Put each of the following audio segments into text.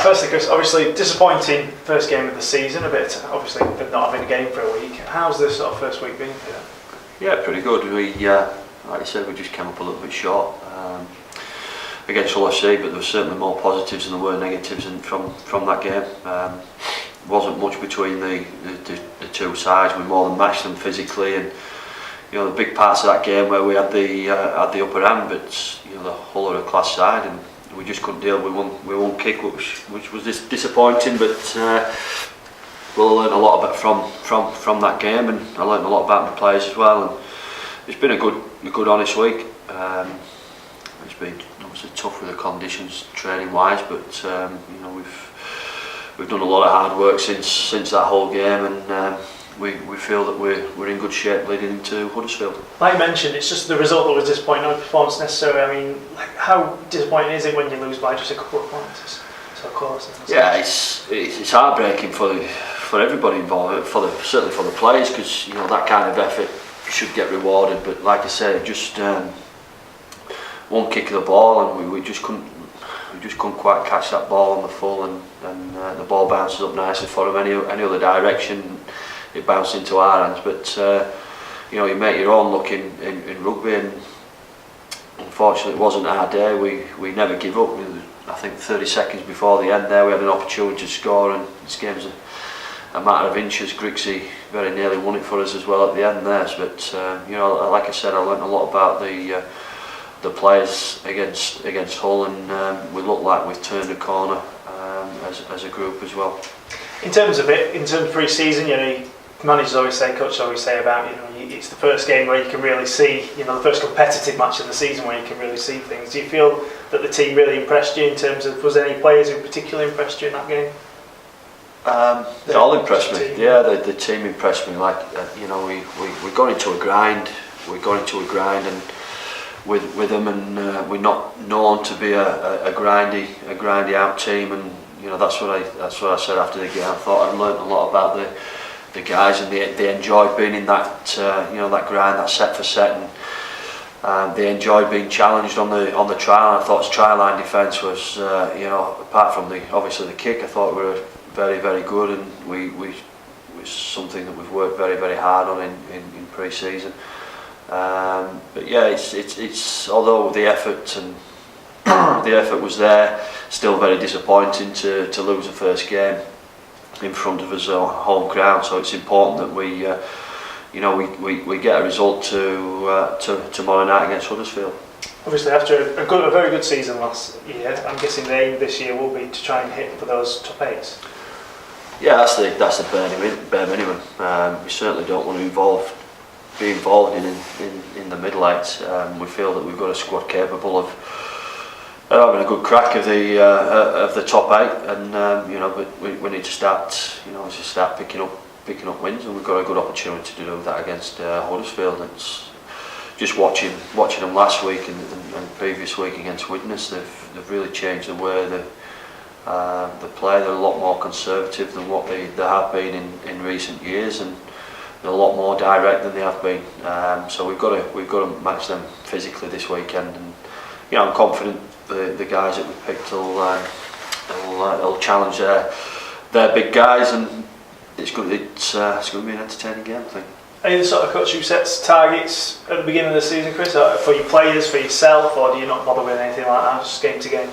Firstly, Chris, obviously disappointing first game of the season. A bit, obviously, not having a game for a week. How's this sort of first week been for you? Yeah, pretty good. We, like you said, we just came up a little bit short against Hull FC, but there were certainly more positives than there were negatives from that game. Wasn't much between the two sides. We more than matched them physically, and the big parts of that game where we had the upper hand, but the Hull are a class side, and we just couldn't deal with one kick, which was disappointing. But we'll learn a lot about from that game, and I learned a lot about my players as well. And it's been a good honest week. It's been obviously tough with the conditions training wise, but we've done a lot of hard work since that whole game, and we feel that we're in good shape leading into Huddersfield. Like you mentioned, it's just the result that was disappointing, not the performance necessarily. I mean, how disappointing is it when you lose by just a couple of points? So close. Yeah, it's heartbreaking for everybody involved, certainly for the players, because that kind of effort should get rewarded. But like I say, just one kick of the ball, and we just couldn't quite catch that ball on the full, and the ball bounces up nicely for him. Any other direction, it bounced into our hands. But you make your own look in rugby, and unfortunately it wasn't our day. We never give up. I think 30 seconds before the end there, we had an opportunity to score, and this game's a matter of inches. Grixie very nearly won it for us as well at the end there. But like I said, I learnt a lot about the players against Hull, and we look like we've turned a corner as a group as well. In terms of pre-season, managers always say, coaches always say about it's the first game where you can really see, the first competitive match of the season where you can really see things. Do you feel that the team really impressed you in terms of, was there any players who particularly impressed you in that game? They all impressed me. Yeah, the team impressed me. Like we got into a grind. And with them, and we're not known to be a grindy out team, and that's what I said after the game. I thought I'd learnt a lot about the guys, and they enjoyed being in that that grind, that set for set, and they enjoyed being challenged on the trial. I thought his try line defence was apart from obviously the kick, I thought we were very, very good, and we was something that we've worked very, very hard on in pre-season. But yeah, it's although the effort was there, still very disappointing to lose the first game in front of us on home ground. So it's important that we get a result tomorrow night against Huddersfield. Obviously, after a very good season last year, I'm guessing the aim this year will be to try and hit for those top 8s. Yeah, that's the bare minimum. We certainly don't want to be involved in the middle 8s. We feel that we've got a squad capable of having a good crack of the top 8, and but we need to start picking up wins, and we've got a good opportunity to do that against Huddersfield. It's just watching them last week and previous week against Widnes. They've really changed the way they play. They're a lot more conservative than what they have been in recent years, and they're a lot more direct than they have been. So we've got to match them physically this weekend, and I'm confident the guys that we picked will challenge their big guys, and it's going to be an entertaining game, I think. Are you the sort of coach who sets targets at the beginning of the season, Chris, for your players, for yourself, or do you not bother with anything like that, just game to game?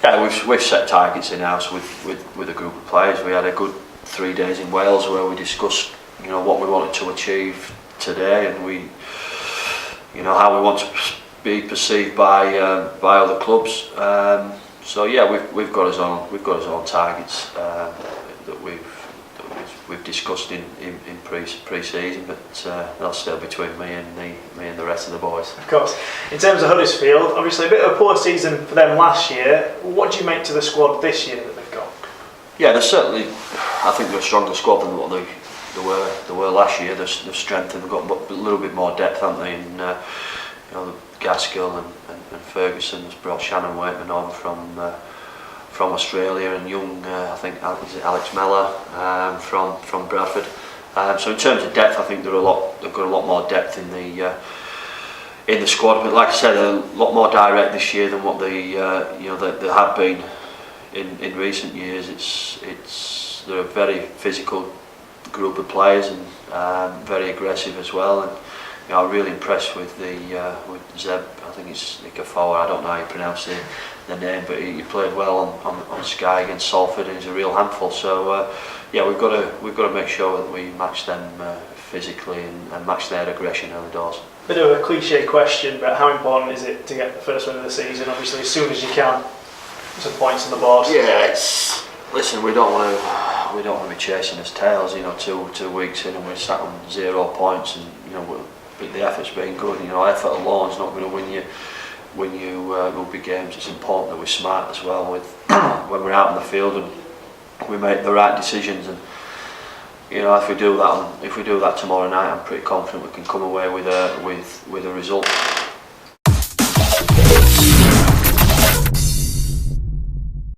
Yeah, we've set targets in-house with a group of players. We had a good 3 days in Wales where we discussed what we wanted to achieve today, and how we want to be perceived by other clubs. So yeah, we've got our own targets that we've discussed in pre-season, but that's still between me and the rest of the boys. Of course. In terms of Huddersfield, obviously a bit of a poor season for them last year. What do you make to the squad this year that they've got? Yeah, I think they're a stronger squad than what they were last year. They've strengthened. They've got a little bit more depth, haven't they? And Gaskell and Ferguson has brought Shannon Wakeman over from Australia, and young, I think Alex Mellor from Bradford. So in terms of depth, I think they've got a lot more depth in the squad. But like I said, they're a lot more direct this year than what they have been in recent years, they're a very physical group of players and very aggressive as well. And I'm really impressed with with Zeb. I think it's Ikafoa. I don't know how you pronounce the name, but he played well on Sky against Salford, and he's a real handful. So we've got to make sure that we match them physically and match their aggression early doors. Bit of a cliche question, but how important is it to get the first win of the season? Obviously, as soon as you can, some points on the board. Yeah, listen. We don't want to be chasing his tails. 2 weeks in and we're sat on 0 points, and but the effort's been good. Effort alone is not going to win you rugby games. It's important that we're smart as well with when we're out in the field and we make the right decisions. And if we do that tomorrow night, I'm pretty confident we can come away with a result.